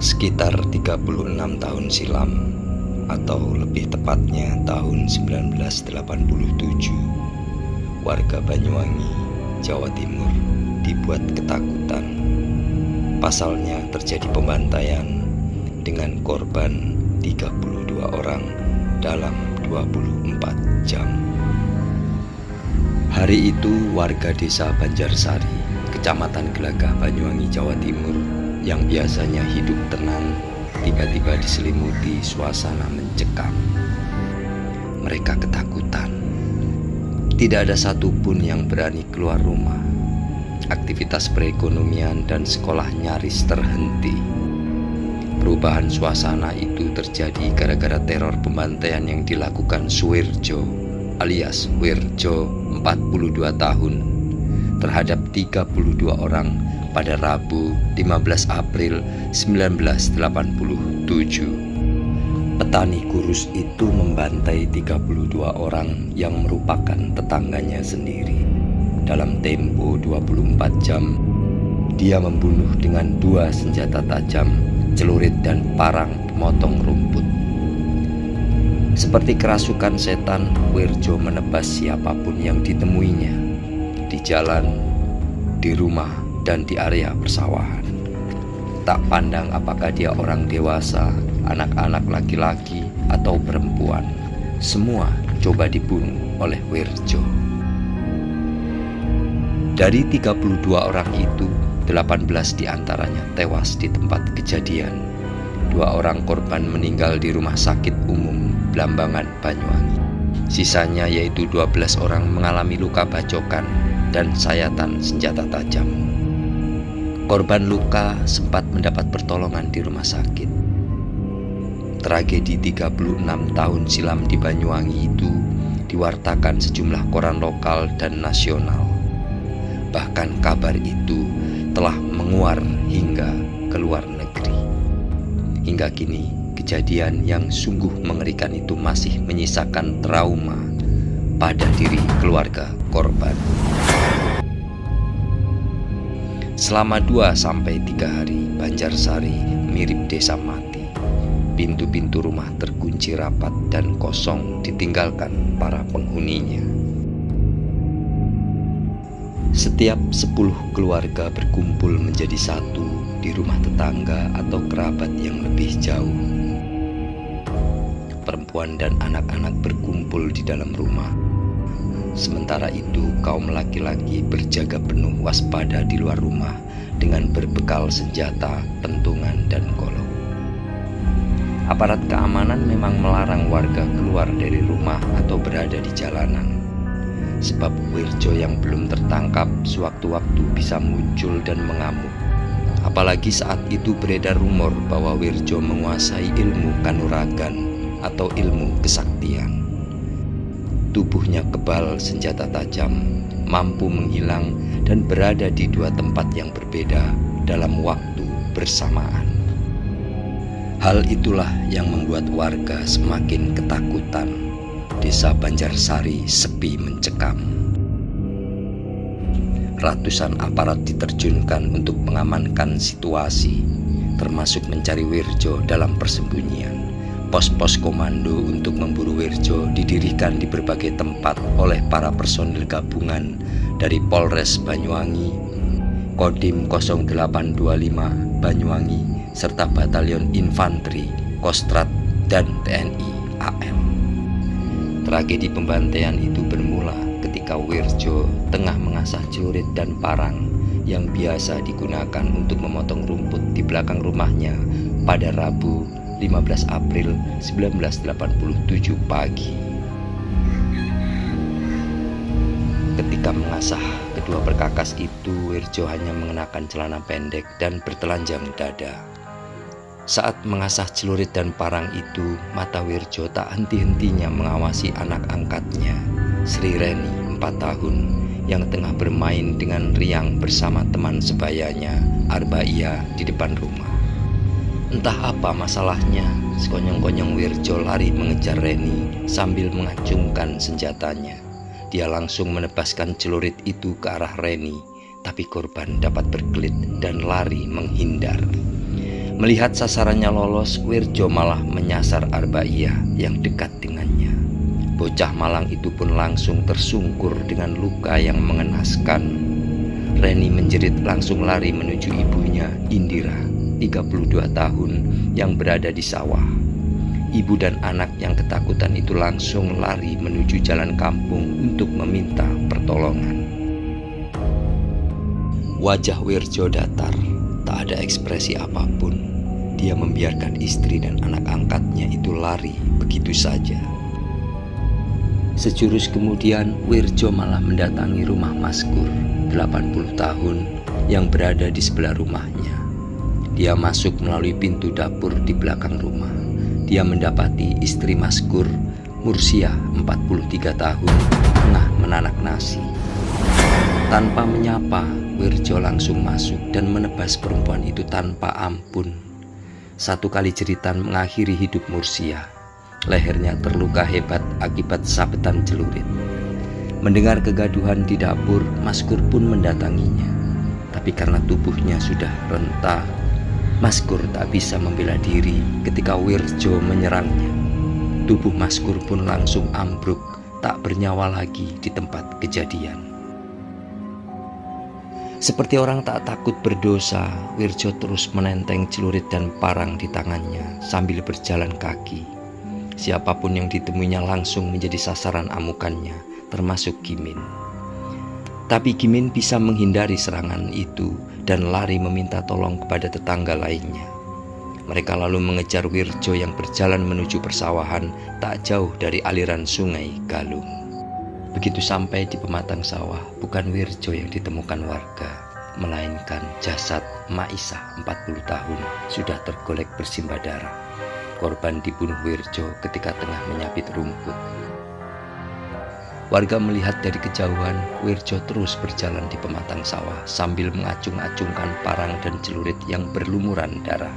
Sekitar 36 tahun silam, atau lebih tepatnya tahun 1987, warga Banyuwangi, Jawa Timur dibuat ketakutan. Pasalnya terjadi pembantaian dengan korban 32 orang dalam 24 jam. Hari itu warga desa Banjarsari, Kecamatan Gelagah, Banyuwangi, Jawa Timur yang biasanya hidup tenang tiba-tiba diselimuti suasana mencekam. Mereka ketakutan. Tidak ada satupun yang berani keluar rumah. Aktivitas perekonomian dan sekolah nyaris terhenti. Perubahan suasana itu terjadi gara-gara teror pembantaian yang dilakukan Suwirjo alias Wirjo 42 tahun terhadap 32 orang pada Rabu 15 April 1987. Petani kurus itu membantai 32 orang yang merupakan tetangganya sendiri. Dalam tempo 24 jam, dia membunuh dengan 2 senjata tajam, celurit dan parang pemotong rumput. Seperti kerasukan setan, Wirjo menebas siapapun yang ditemuinya di jalan, di rumah, dan di area persawahan. Tak pandang apakah dia orang dewasa, anak-anak laki-laki, atau perempuan, semua coba dibunuh oleh Wirjo. Dari 32 orang itu, 18 diantaranya tewas di tempat kejadian. 2 orang korban meninggal di rumah sakit umum Blambangan, Banyuwangi. Sisanya yaitu 12 orang mengalami luka bacokan dan sayatan senjata tajam. Korban luka sempat mendapat pertolongan di rumah sakit. Tragedi 36 tahun silam di Banyuwangi itu diwartakan sejumlah koran lokal dan nasional. Bahkan kabar itu telah menguar hingga ke luar negeri. Hingga kini, kejadian yang sungguh mengerikan itu masih menyisakan trauma pada diri keluarga korban. Selama 2-3 hari, Banjarsari mirip desa mati. Pintu-pintu rumah terkunci rapat dan kosong ditinggalkan para penghuninya. Setiap 10 keluarga berkumpul menjadi satu di rumah tetangga atau kerabat yang lebih jauh. Perempuan dan anak-anak berkumpul di dalam rumah. Sementara itu, kaum laki-laki berjaga penuh waspada di luar rumah dengan berbekal senjata, pentungan, dan golok. Aparat keamanan memang melarang warga keluar dari rumah atau berada di jalanan. Sebab Wirjo yang belum tertangkap sewaktu-waktu bisa muncul dan mengamuk. Apalagi saat itu beredar rumor bahwa Wirjo menguasai ilmu kanuragan atau ilmu kesaktian. Tubuhnya kebal senjata tajam, mampu menghilang dan berada di 2 tempat yang berbeda dalam waktu bersamaan. Hal itulah yang membuat warga semakin ketakutan. Desa Banjarsari sepi mencekam. Ratusan aparat diterjunkan untuk mengamankan situasi, termasuk mencari Wirjo dalam persembunyian. Pos-pos komando untuk memburu Wirjo didirikan di berbagai tempat oleh para personil gabungan dari Polres Banyuwangi, Kodim 0825 Banyuwangi, serta Batalion Infanteri, Kostrat, dan TNI AM. Tragedi pembantaian itu bermula ketika Wirjo tengah mengasah celurit dan parang yang biasa digunakan untuk memotong rumput di belakang rumahnya pada Rabu 15 April 1987 pagi. Ketika mengasah kedua perkakas itu, Wirjo hanya mengenakan celana pendek dan bertelanjang dada. Saat mengasah celurit dan parang itu, mata Wirjo tak henti-hentinya mengawasi anak angkatnya, Sri Reni, 4 tahun, yang tengah bermain dengan riang bersama teman sebayanya, Arbaia, di depan rumah. Entah apa masalahnya, sekonyong-konyong Wirjo lari mengejar Reni sambil mengacungkan senjatanya. Dia langsung menebaskan celurit itu ke arah Reni, tapi korban dapat berkelit dan lari menghindar. Melihat sasarannya lolos, Wirjo malah menyasar Arbaiyah yang dekat dengannya. Bocah malang itu pun langsung tersungkur dengan luka yang mengenaskan. Reni menjerit langsung lari menuju ibunya, Indira, 32 tahun, yang berada di sawah. Ibu dan anak yang ketakutan itu langsung lari menuju jalan kampung untuk meminta pertolongan. Wajah Wirjo datar, tak ada ekspresi apapun. Dia membiarkan istri dan anak angkatnya itu lari begitu saja. Sejurus kemudian, Wirjo malah mendatangi rumah Maskur, 80 tahun, yang berada di sebelah rumahnya. Dia masuk melalui pintu dapur di belakang rumah. Dia mendapati istri Maskur, Mursiah, 43 tahun, tengah menanak nasi. Tanpa menyapa, Wirjo langsung masuk dan menebas perempuan itu tanpa ampun. Satu kali jeritan mengakhiri hidup Mursiah. Lehernya terluka hebat akibat sabetan celurit. Mendengar kegaduhan di dapur, Maskur pun mendatanginya. Tapi karena tubuhnya sudah renta, Maskur tak bisa membela diri ketika Wirjo menyerangnya. Tubuh Maskur pun langsung ambruk, tak bernyawa lagi di tempat kejadian. Seperti orang tak takut berdosa, Wirjo terus menenteng celurit dan parang di tangannya sambil berjalan kaki. Siapapun yang ditemuinya langsung menjadi sasaran amukannya, termasuk Gimin. Tapi Gimin bisa menghindari serangan itu dan lari meminta tolong kepada tetangga lainnya. Mereka lalu mengejar Wirjo yang berjalan menuju persawahan tak jauh dari aliran sungai Galung. Begitu sampai di pematang sawah, bukan Wirjo yang ditemukan warga, melainkan jasad Maisah 40 tahun sudah tergolek bersimbah darah. Korban dibunuh Wirjo ketika tengah menyabit rumput. Warga melihat dari kejauhan, Wirjo terus berjalan di pematang sawah sambil mengacung-acungkan parang dan celurit yang berlumuran darah.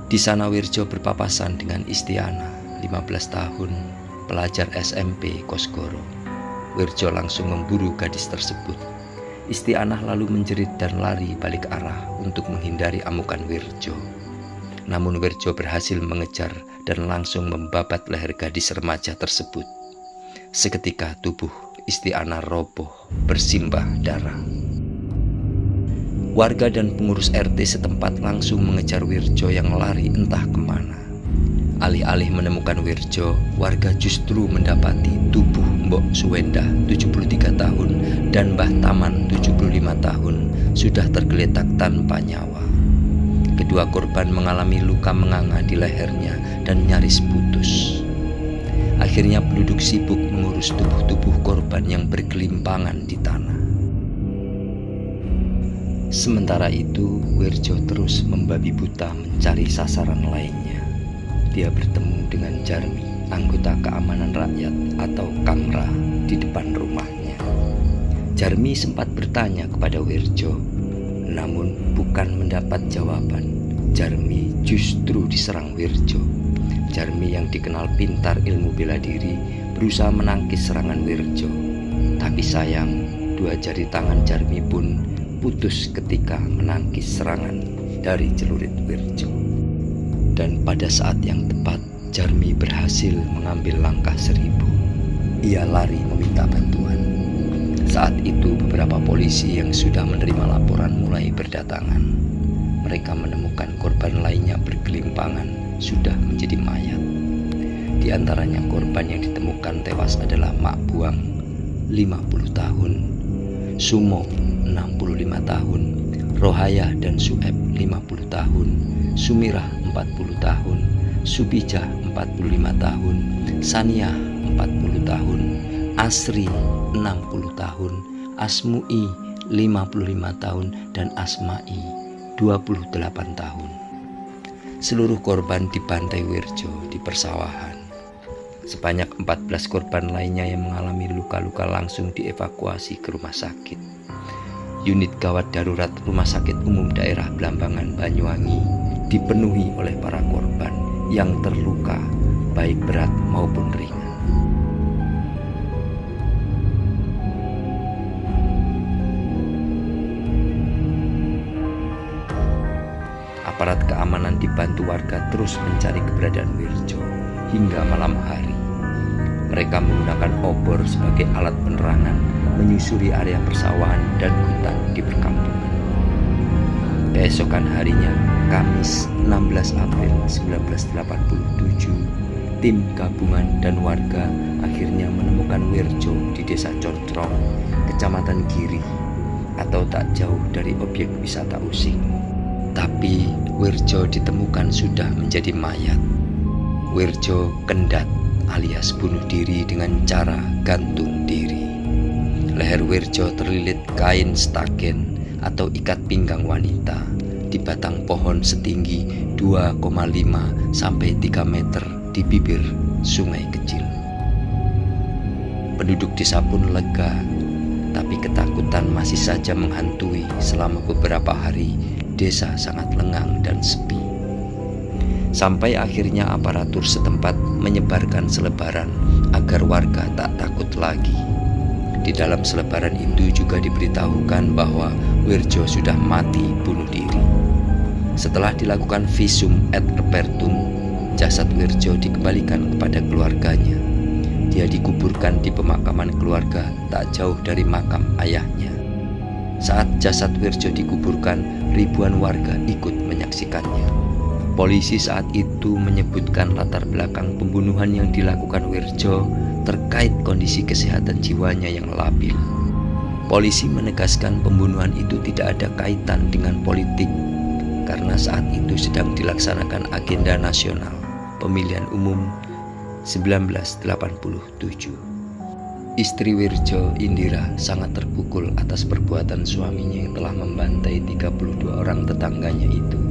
Di sana Wirjo berpapasan dengan Istiana, 15 tahun, pelajar SMP Kosgoro. Wirjo langsung memburu gadis tersebut. Istianah lalu menjerit dan lari balik arah untuk menghindari amukan Wirjo. Namun Wirjo berhasil mengejar dan langsung membabat leher gadis remaja tersebut. Seketika tubuh Istianah roboh bersimbah darah. Warga dan pengurus RT setempat langsung mengejar Wirjo yang lari entah kemana. Alih-alih menemukan Wirjo, warga justru mendapati tubuh Mbok Suwendah 73 tahun dan Mbah Taman 75 tahun sudah tergeletak tanpa nyawa. Kedua korban mengalami luka menganga di lehernya dan nyaris putus. Akhirnya penduduk sibuk mengurus tubuh-tubuh korban yang bergelimpangan di tanah. Sementara itu, Wirjo terus membabi buta mencari sasaran lainnya. Dia bertemu dengan Jarmi, anggota keamanan rakyat atau Kamra, di depan rumahnya. Jarmi sempat bertanya kepada Wirjo, namun bukan mendapat jawaban. Jarmi justru diserang Wirjo. Jarmi yang dikenal pintar ilmu bela diri berusaha menangkis serangan Wirjo. Tapi sayang, dua jari tangan Jarmi pun putus ketika menangkis serangan dari celurit Wirjo. Dan pada saat yang tepat, Jarmi berhasil mengambil langkah 1000. Ia lari meminta bantuan. Saat itu beberapa polisi yang sudah menerima laporan mulai berdatangan. Mereka menemukan korban lainnya bergelimpangan sudah menjadi mayat. Di antaranya korban yang ditemukan tewas adalah Mak Buang, 50 tahun, Sumo, 65 tahun, Rohaya dan Sueb, 50 tahun, Sumirah, 40 tahun, Subijah, 45 tahun, Saniah, 40 tahun, Asri, 60 tahun, Asmu'i, 55 tahun, dan Asma'i, 28 tahun. Seluruh korban dibantai Wirjo di persawahan. Sebanyak 14 korban lainnya yang mengalami luka-luka langsung dievakuasi ke rumah sakit. Unit gawat darurat Rumah Sakit Umum Daerah Blambangan, Banyuwangi dipenuhi oleh para korban yang terluka baik berat maupun ringan. aparat keamanan dibantu warga terus mencari keberadaan Wirjo hingga malam hari. Mereka menggunakan obor sebagai alat penerangan, menyusuri area persawahan dan hutan di perkampungan. Keesokan harinya, Kamis 16 April 1987, tim gabungan dan warga akhirnya menemukan Wirjo di Desa Corcrong, Kecamatan Giri, atau tak jauh dari objek wisata Using. Tapi Wirjo ditemukan sudah menjadi mayat. Wirjo Kendat alias bunuh diri dengan cara gantung diri. Leher Wirjo terlilit kain staken atau ikat pinggang wanita di batang pohon setinggi 2,5 sampai 3 meter di bibir sungai kecil. Penduduk desa pun lega, tapi ketakutan masih saja menghantui. Selama beberapa hari desa sangat lengang dan sepi. Sampai akhirnya aparatur setempat menyebarkan selebaran agar warga tak takut lagi. Di dalam selebaran itu juga diberitahukan bahwa Wirjo sudah mati bunuh diri. Setelah dilakukan visum et repertum, jasad Wirjo dikembalikan kepada keluarganya. Dia dikuburkan di pemakaman keluarga tak jauh dari makam ayahnya. Saat jasad Wirjo dikuburkan, ribuan warga ikut menyaksikannya. Polisi saat itu menyebutkan latar belakang pembunuhan yang dilakukan Wirjo terkait kondisi kesehatan jiwanya yang labil. Polisi menegaskan pembunuhan itu tidak ada kaitan dengan politik karena saat itu sedang dilaksanakan agenda nasional pemilihan umum 1987. Istri Wirjo, Indira, sangat terpukul atas perbuatan suaminya yang telah membantai 32 orang tetangganya itu.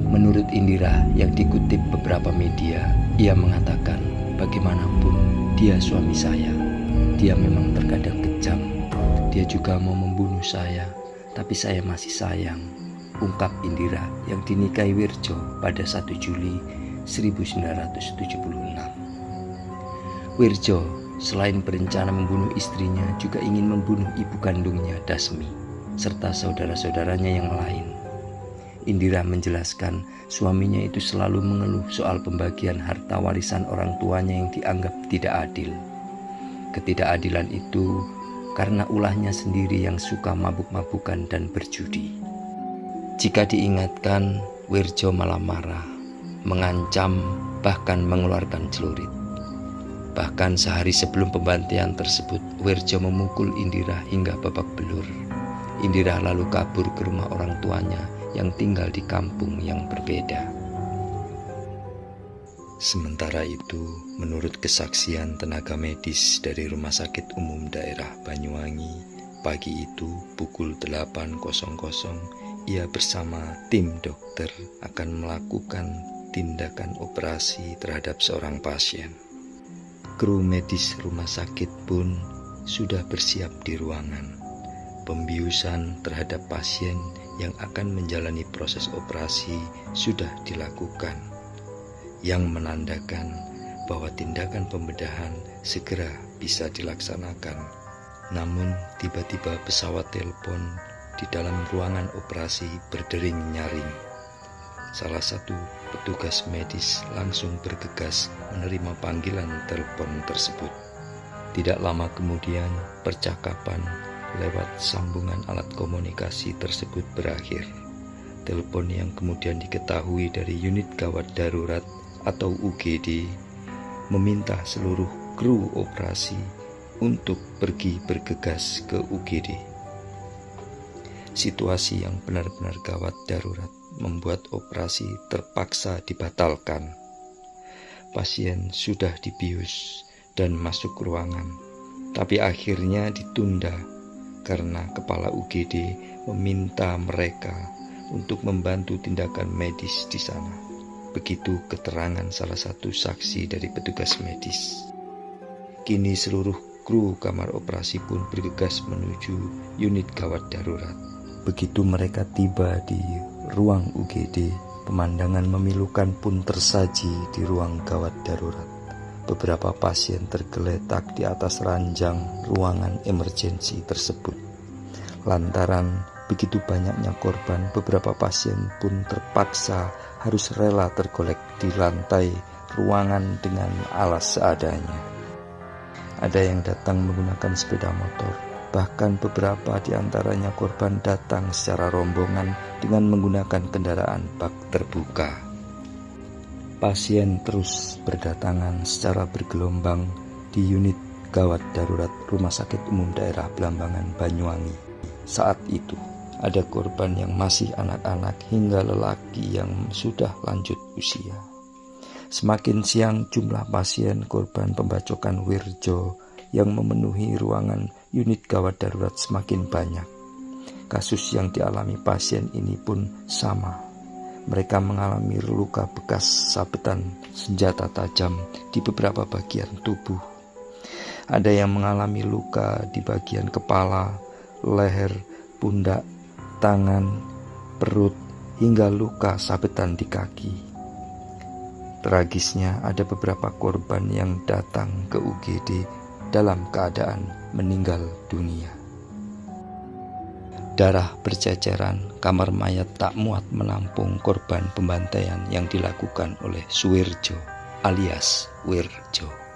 Menurut Indira yang dikutip beberapa media, ia mengatakan, bagaimanapun dia suami saya. Dia memang terkadang kejam. Dia juga mau membunuh saya, tapi saya masih sayang, ungkap Indira yang dinikahi Wirjo pada 1 Juli 1976. Wirjo selain berencana membunuh istrinya juga ingin membunuh ibu kandungnya Dasmi serta saudara-saudaranya yang lain. Indira menjelaskan suaminya itu selalu mengeluh soal pembagian harta warisan orang tuanya yang dianggap tidak adil. Ketidakadilan itu karena ulahnya sendiri yang suka mabuk-mabukan dan berjudi. Jika diingatkan, Wirjo malah marah, mengancam, bahkan mengeluarkan celurit. Bahkan sehari sebelum pembantaian tersebut, Wirjo memukul Indira hingga babak belur. Indira lalu kabur ke rumah orang tuanya yang tinggal di kampung yang berbeda. Sementara itu, menurut kesaksian tenaga medis dari Rumah Sakit Umum Daerah Banyuwangi, pagi itu pukul 8.00, ia bersama tim dokter akan melakukan tindakan operasi terhadap seorang pasien. Kru medis rumah sakit pun sudah bersiap di ruangan. Pembiusan terhadap pasien yang akan menjalani proses operasi sudah dilakukan, yang menandakan bahwa tindakan pembedahan segera bisa dilaksanakan. Namun tiba-tiba pesawat telepon di dalam ruangan operasi berdering nyaring. Salah satu petugas medis langsung bergegas menerima panggilan telepon tersebut. Tidak lama kemudian percakapan lewat sambungan alat komunikasi tersebut berakhir. Telepon yang kemudian diketahui dari unit gawat darurat atau UGD meminta seluruh kru operasi untuk pergi bergegas ke UGD. Situasi yang benar-benar gawat darurat membuat operasi terpaksa dibatalkan. Pasien sudah dibius dan masuk ruangan, tapi akhirnya ditunda karena kepala UGD meminta mereka untuk membantu tindakan medis di sana. Begitu keterangan salah satu saksi dari petugas medis. Kini seluruh kru kamar operasi pun bergegas menuju unit gawat darurat. Begitu mereka tiba di ruang UGD, pemandangan memilukan pun tersaji di ruang gawat darurat. Beberapa pasien tergeletak di atas ranjang ruangan emergensi tersebut. Lantaran begitu banyaknya korban, beberapa pasien pun terpaksa harus rela tergolek di lantai ruangan dengan alas seadanya. Ada yang datang menggunakan sepeda motor, bahkan beberapa di antaranya korban datang secara rombongan dengan menggunakan kendaraan bak terbuka. Pasien terus berdatangan secara bergelombang di unit gawat darurat Rumah Sakit Umum Daerah Blambangan, Banyuwangi. Saat itu, ada korban yang masih anak-anak hingga lelaki yang sudah lanjut usia. Semakin siang, jumlah pasien korban pembacokan Wirjo yang memenuhi ruangan unit gawat darurat semakin banyak. Kasus yang dialami pasien ini pun sama. Mereka mengalami luka bekas sabetan senjata tajam di beberapa bagian tubuh. Ada yang mengalami luka di bagian kepala, leher, pundak, tangan, perut, hingga luka sabetan di kaki. Tragisnya, ada beberapa korban yang datang ke UGD dalam keadaan meninggal dunia. Darah berceceran, kamar mayat tak muat menampung korban pembantaian yang dilakukan oleh Suwirjo alias Wirjo.